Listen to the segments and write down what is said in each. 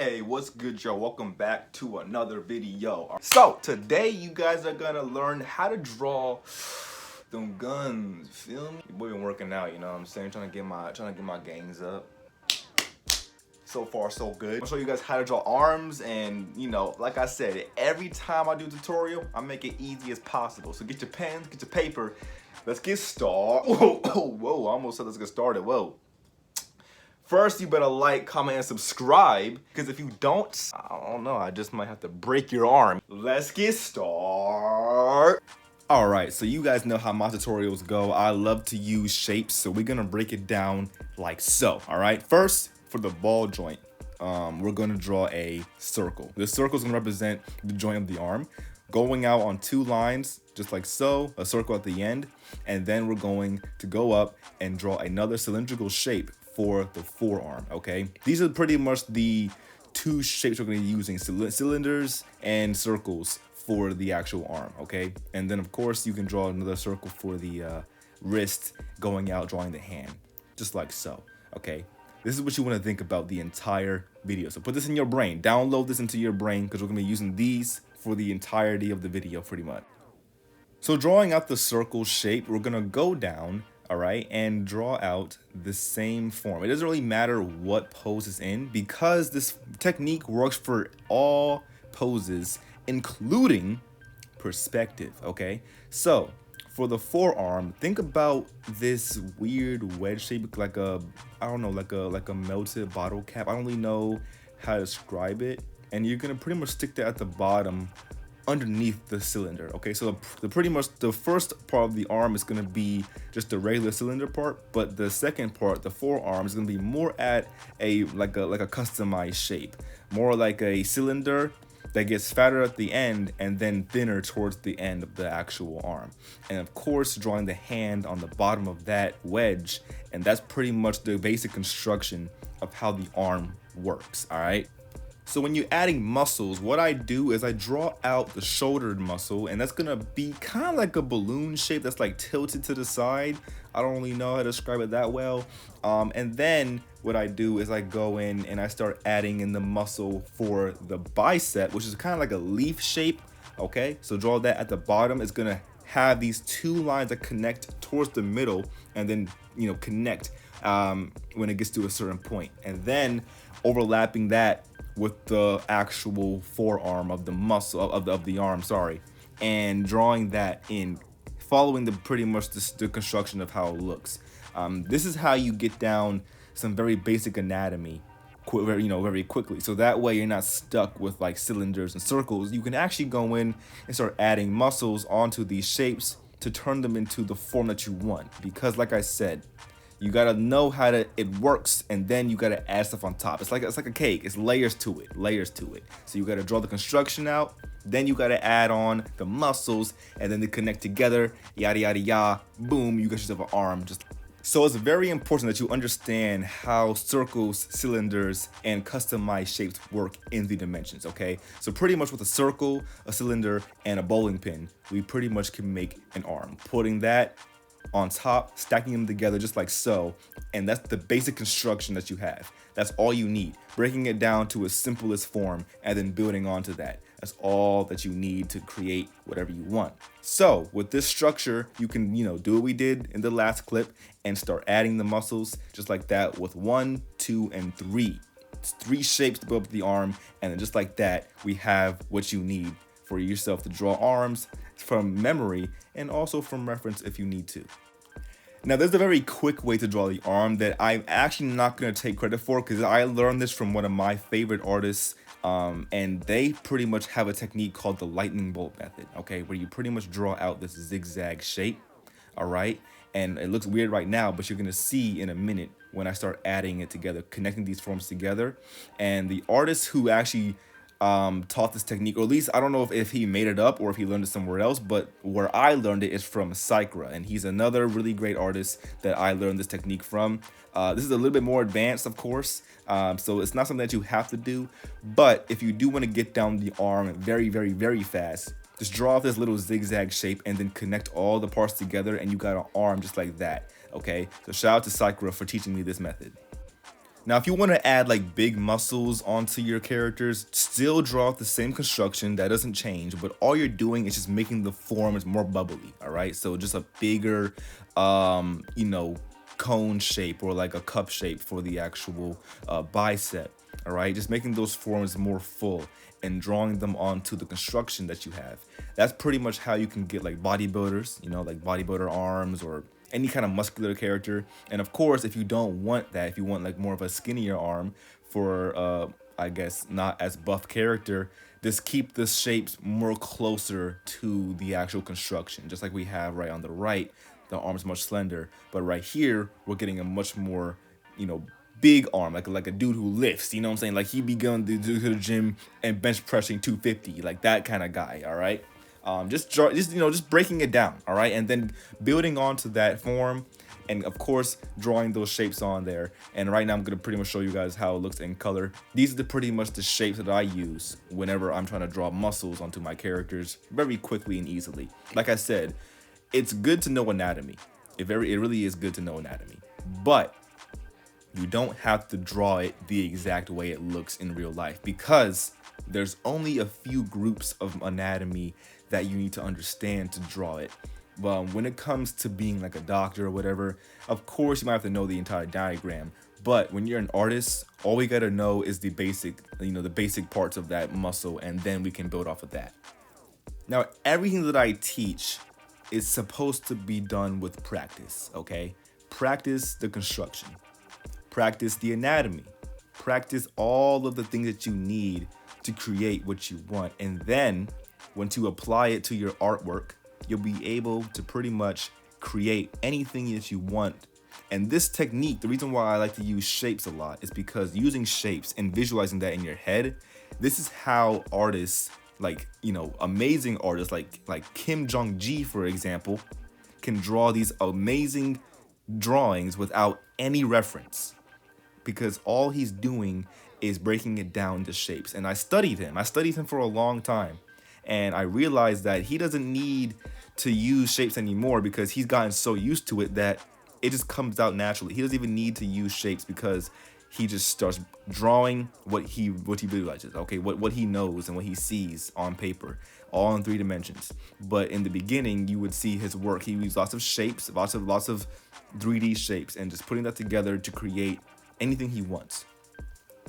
Hey, what's good, y'all? Welcome back to another video. So today you guys are gonna learn how to draw them guns. Feel me? Your boy been working out, you know what I'm saying? Trying to get my gains up. So far so good. I'll show you guys how to draw arms, and like I said, every time I do a tutorial, I make it easy as possible. So get your pens, get your paper. Let's get started. Whoa, I almost said let's get started. Whoa. First, you better like, comment, and subscribe, because if you don't, I don't know, I just might have to break your arm. Let's get started. Alright, so you guys know how my tutorials go. I love to use shapes, so we're gonna break it down like so, alright? First, for the ball joint, we're gonna draw a circle. The circle is gonna represent the joint of the arm, going out on two lines, just like so, a circle at the end, and then we're going to go up and draw another cylindrical shape for the forearm, okay? These are pretty much the two shapes we're gonna be using, cylinders and circles for the actual arm, okay? And then of course you can draw another circle for the wrist, going out, drawing the hand, just like so, okay? This is what you wanna think about the entire video. So put this in your brain, download this into your brain, because we're gonna be using these for the entirety of the video pretty much. So drawing out the circle shape, we're gonna go down, all right, and draw out the same form. It doesn't really matter what pose it's in, because this technique works for all poses, including perspective, okay? So for the forearm, think about this weird wedge shape, like a, I don't know, like a melted bottle cap. I don't really know how to describe it. And you're gonna pretty much stick that at the bottom underneath the cylinder, okay? So pretty much the first part of the arm is gonna be just the regular cylinder part, but the second part, the forearm, is gonna be more at a like a customized shape, more like a cylinder that gets fatter at the end and then thinner towards the end of the actual arm. And of course, drawing the hand on the bottom of that wedge, and that's pretty much the basic construction of how the arm works, all right? So when you're adding muscles, what I do is I draw out the shoulder muscle, and that's gonna be kind of like a balloon shape that's like tilted to the side. I don't really know how to describe it that well. And then what I do is I go in and I start adding in the muscle for the bicep, which is kind of like a leaf shape, okay? So draw that at the bottom. It's gonna have these two lines that connect towards the middle, and then, connect when it gets to a certain point. And then overlapping that with the actual forearm of the muscle of the arm, sorry, and drawing that in, following the pretty much the construction of how it looks. This is how you get down some very basic anatomy very quickly, so that way you're not stuck with like cylinders and circles. You can actually go in and start adding muscles onto these shapes to turn them into the form that you want, because like I said, you gotta know how it works, and then you gotta add stuff on top. It's like a cake. It's layers to it. So you gotta draw the construction out, then you gotta add on the muscles, and then they connect together. Yada yada yada. Boom! You got yourself an arm. So it's very important that you understand how circles, cylinders, and customized shapes work in the dimensions, okay? So pretty much with a circle, a cylinder, and a bowling pin, we pretty much can make an arm. Putting that on top, stacking them together just like so, and that's the basic construction that you have. That's all you need. Breaking it down to its simplest form and then building onto that. That's all that you need to create whatever you want. So with this structure, you can, do what we did in the last clip and start adding the muscles just like that with 1, 2, and 3. It's 3 shapes to build up the arm, and then just like that, we have what you need for yourself to draw arms from memory and also from reference if you need to. Now, there's a very quick way to draw the arm that I'm actually not going to take credit for, because I learned this from one of my favorite artists, and they pretty much have a technique called the lightning bolt method, okay, where you pretty much draw out this zigzag shape, all right? And it looks weird right now, but you're going to see in a minute when I start adding it together, connecting these forms together. And the artist who actually taught this technique, or at least I don't know if he made it up or if he learned it somewhere else, but where I learned it is from Sykra, and he's another really great artist that I learned this technique from. This is a little bit more advanced, of course, so it's not something that you have to do, but if you do want to get down the arm very, very, very fast, just draw off this little zigzag shape and then connect all the parts together, and you got an arm just like that, okay? So shout out to Sykra for teaching me this method. Now, if you want to add like big muscles onto your characters, still draw the same construction. That doesn't change, but all you're doing is just making the forms more bubbly. All right. So just a bigger, you know, cone shape or like a cup shape for the actual bicep. All right. Just making those forms more full and drawing them onto the construction that you have. That's pretty much how you can get like bodybuilders, you know, like bodybuilder arms or any kind of muscular character. And of course, if you don't want that, if you want like more of a skinnier arm for I guess not as buff character, just keep the shapes more closer to the actual construction. Just like we have right on the right, the arm's much slender, but right here we're getting a much more, you know, big arm, like a dude who lifts, you know what I'm saying? Like he be going to the gym and bench pressing 250, like that kind of guy, all right? Just you know, just breaking it down, all right? And then building onto that form and of course drawing those shapes on there. And right now I'm gonna pretty much show you guys how it looks in color. These are pretty much the shapes that I use whenever I'm trying to draw muscles onto my characters very quickly and easily. Like I said, it's good to know anatomy. It really is good to know anatomy, but you don't have to draw it the exact way it looks in real life because there's only a few groups of anatomy that you need to understand to draw it. When it comes to being like a doctor or whatever, of course you might have to know the entire diagram. But when you're an artist, all we gotta know is the basic, you know, the basic parts of that muscle, and then we can build off of that. Now, everything that I teach is supposed to be done with practice, okay? Practice the construction. Practice the anatomy. Practice all of the things that you need to create what you want. And then once you apply it to your artwork, you'll be able to pretty much create anything that you want. And this technique, the reason why I like to use shapes a lot is because using shapes and visualizing that in your head, this is how artists, like, you know, amazing artists like Kim Jong-gi, for example, can draw these amazing drawings without any reference. Because all he's doing is breaking it down into shapes. And I studied him for a long time. And I realized that he doesn't need to use shapes anymore because he's gotten so used to it that it just comes out naturally. He doesn't even need to use shapes because he just starts drawing what he visualizes, okay, what he knows and what he sees on paper, all in 3 dimensions. But in the beginning, you would see his work. He used lots of shapes, lots of 3D shapes, and just putting that together to create anything he wants.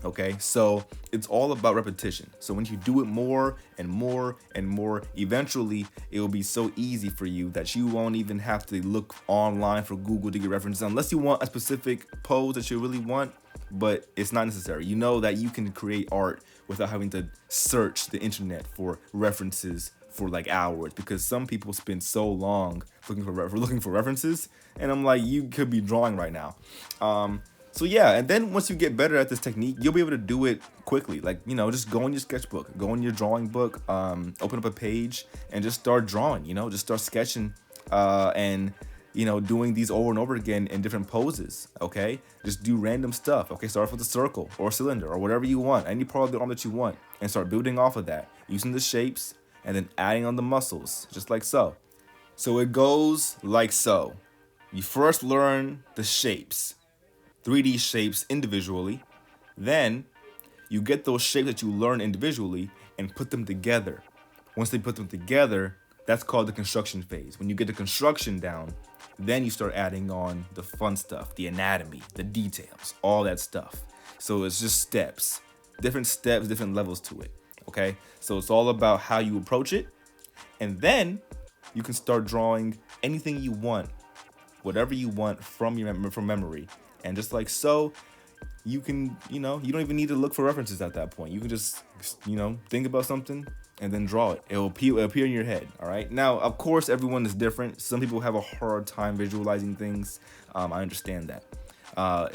Okay, so it's all about repetition. So when you do it more and more and more, eventually it will be so easy for you that you won't even have to look online for Google to get references unless you want a specific pose that you really want, but it's not necessary. You know that you can create art without having to search the internet for references for like hours, because some people spend so long looking for references, and I'm like, you could be drawing right now. So yeah, and then once you get better at this technique, you'll be able to do it quickly. Like, you know, just go in your sketchbook, go in your drawing book, open up a page and just start drawing, you know, just start sketching and, you know, doing these over and over again in different poses, okay? Just do random stuff, okay? Start off with a circle or a cylinder or whatever you want, any part of the arm that you want, and start building off of that, using the shapes and then adding on the muscles, just like so. So it goes like so. You first learn the shapes. 3D shapes individually, then you get those shapes that you learn individually and put them together. Once they put them together, that's called the construction phase. When you get the construction down, then you start adding on the fun stuff, the anatomy, the details, all that stuff. So it's just steps, different levels to it, okay? So it's all about how you approach it, and then you can start drawing anything you want, whatever you want from memory. And just like so, you can, you know, you don't even need to look for references at that point. You can just, you know, think about something and then draw it. It'll appear in your head, all right? Now, of course, everyone is different. Some people have a hard time visualizing things. I understand that.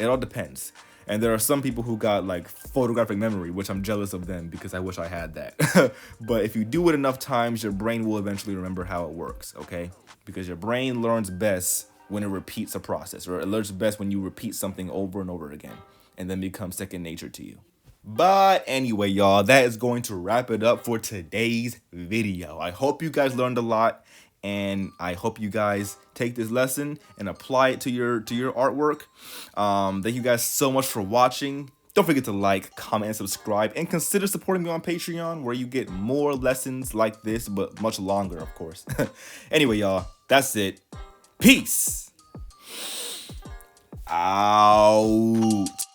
It all depends. And there are some people who got like photographic memory, which I'm jealous of them because I wish I had that. But if you do it enough times, your brain will eventually remember how it works, okay? Because your brain learns best when it repeats a process, or it learns best when you repeat something over and over again, and then becomes second nature to you. But anyway, y'all, that is going to wrap it up for today's video. I hope you guys learned a lot, and I hope you guys take this lesson and apply it to your artwork. Thank you guys so much for watching. Don't forget to like, comment, and subscribe, and consider supporting me on Patreon, where you get more lessons like this, but much longer, of course. Anyway, y'all, that's it. Peace out.